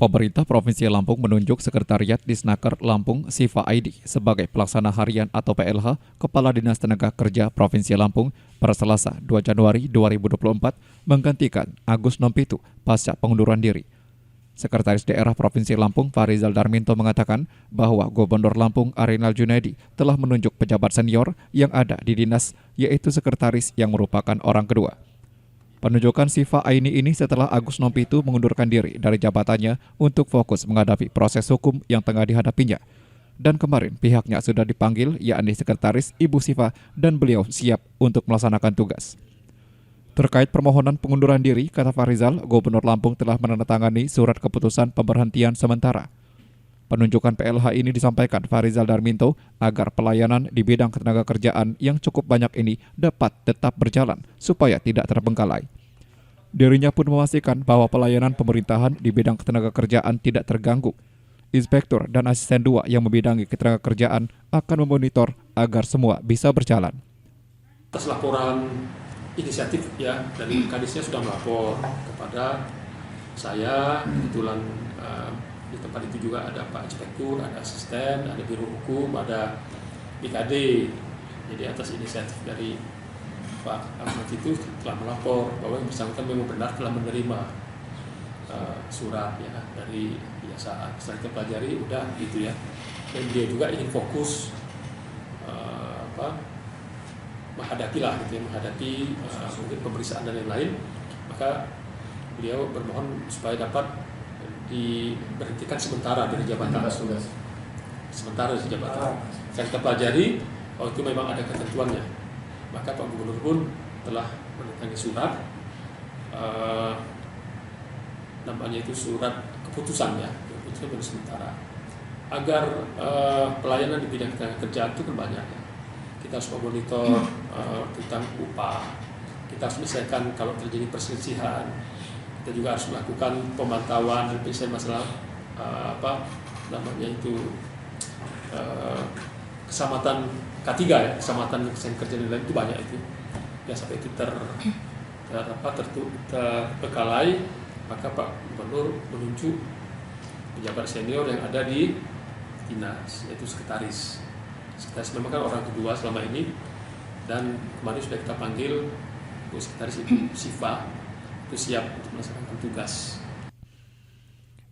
Pemerintah Provinsi Lampung menunjuk Sekretariat Disnaker Lampung Sifa Aidi sebagai pelaksana harian atau PLH Kepala Dinas Tenaga Kerja Provinsi Lampung pada Selasa 2 Januari 2024 menggantikan Agus Nompitu pasca pengunduran diri. Sekretaris Daerah Provinsi Lampung Farizal Darminto mengatakan bahwa Gubernur Lampung Arinal Junaidi telah menunjuk pejabat senior yang ada di dinas, yaitu sekretaris yang merupakan orang kedua. Penunjukan Sifa Aini ini setelah Agus Nompitu mengundurkan diri dari jabatannya untuk fokus menghadapi proses hukum yang tengah dihadapinya. Dan kemarin pihaknya sudah dipanggil, yakni sekretaris Ibu Sifa, dan beliau siap untuk melaksanakan tugas. Terkait permohonan pengunduran diri, kata Farizal, Gubernur Lampung telah menandatangani surat keputusan pemberhentian sementara. Penunjukan PLH ini disampaikan Farizal Darminto agar pelayanan di bidang ketenagakerjaan yang cukup banyak ini dapat tetap berjalan supaya tidak terbengkalai. Dirinya pun memastikan bahwa pelayanan pemerintahan di bidang ketenagakerjaan tidak terganggu. Inspektur dan asisten 2 yang membidangi ketenagakerjaan akan memonitor agar semua bisa berjalan. Atas laporan inisiatif ya dari kadisnya sudah melapor kepada saya, kebetulan di tempat itu juga ada Pak Inspektur, ada asisten, ada Biro Hukum, ada BKD. Jadi atas inisiatif dari Pak Ahmad itu telah melapor bahwa yang bersangkutan memang benar telah menerima surat ya dari kejaksaan. Setelah kita pelajari udah gitu ya. Dan dia juga ingin fokus menghadapi mungkin pemeriksaan dan lain-lain. Maka beliau bermohon supaya dapat diberhentikan sementara dari jabatan. Sementara dari jabatan. Saya kita pelajari, itu memang ada ketentuannya. Maka Pak Gubernur pun telah menandatangani surat, namanya itu surat keputusan ya, keputusan baru sementara. Agar pelayanan di bidang kerjaan itu kan banyak ya. Kita harus memonitor tentang upah, kita harus menyelesaikan kalau terjadi perselisihan. Kita juga harus melakukan pemantauan dan masalah keselamatan K3 ya, keselamatan kerja dan lain itu banyak itu. Ya sampai itu terbengkalai, maka Pak Gubernur menunjuk pejabat senior yang ada di dinas, yaitu sekretaris. Sekretaris memang kan orang kedua selama ini, dan kemarin sudah kita panggil Bu Sekretaris Ibu Sifa itu siap untuk melaksanakan tugas.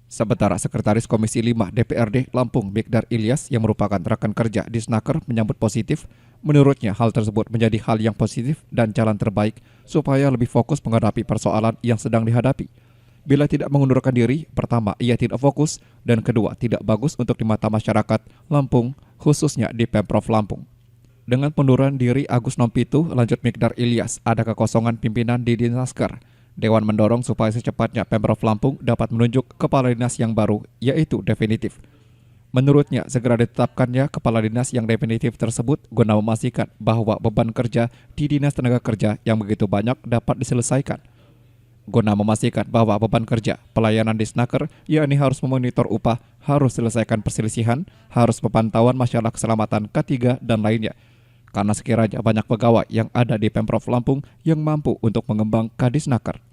Sementara Sekretaris Komisi 5 DPRD Lampung Bigdar Ilyas yang merupakan rekan kerja di Snaker menyambut positif. Menurutnya hal tersebut menjadi hal yang positif dan jalan terbaik supaya lebih fokus menghadapi persoalan yang sedang dihadapi. Bila tidak mengundurkan diri, pertama ia tidak fokus, dan kedua tidak bagus untuk di mata masyarakat Lampung, khususnya di Pemprov Lampung. Dengan pengunduran diri Agus Nompitu, lanjut Bigdar Ilyas, ada kekosongan pimpinan di Dinasker. Dewan mendorong supaya secepatnya Pemprov Lampung dapat menunjuk kepala dinas yang baru, yaitu definitif. Menurutnya, segera ditetapkannya kepala dinas yang definitif tersebut guna memastikan bahwa beban kerja di Dinas Tenaga Kerja yang begitu banyak dapat diselesaikan. Guna memastikan bahwa beban kerja pelayanan di Snaker, yakni harus memonitor upah, harus selesaikan perselisihan, harus pemantauan masalah keselamatan K3 dan lainnya. Karena sekiranya banyak pegawai yang ada di Pemprov Lampung yang mampu untuk mengembang Kadisnaker.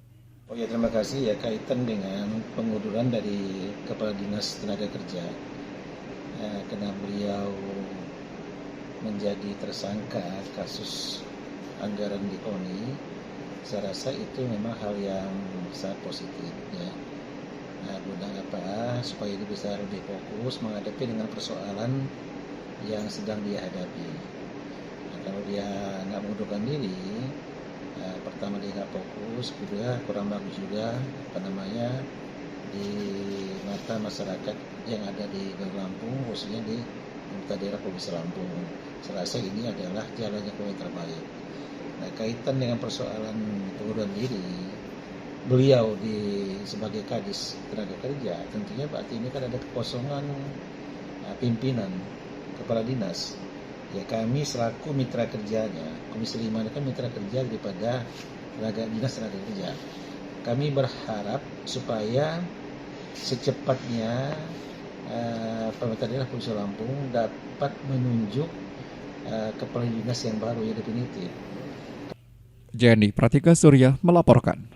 Oh ya, terima kasih ya, kaitan dengan pengunduran dari Kepala Dinas Tenaga Kerja. Karena beliau menjadi tersangka kasus anggaran di KONI, saya rasa itu memang hal yang sangat positif ya. Guna apa? Supaya dia bisa lebih fokus menghadapi dengan persoalan yang sedang dia hadapi. Kalau dia nggak mengundurkan diri, pertama dia nggak fokus, kedua kurang bagus juga di mata masyarakat yang ada di Lampung, khususnya di daerah Provinsi Lampung. Saya rasa ini adalah jalannya yang terbaik. Nah, kaitan dengan persoalan pengunduran diri beliau sebagai Kadis Tenaga Kerja, tentunya berarti ini kan ada kekosongan pimpinan kepala dinas. Ya, kami selaku mitra kerjanya, Komisi 5 ini kan mitra kerja daripada Dinas Tenaga Kerja. Kami berharap supaya secepatnya pemerintah daerah Provinsi Lampung dapat menunjuk kepala dinas yang baru yang definitif. Jenny Pratika Surya melaporkan.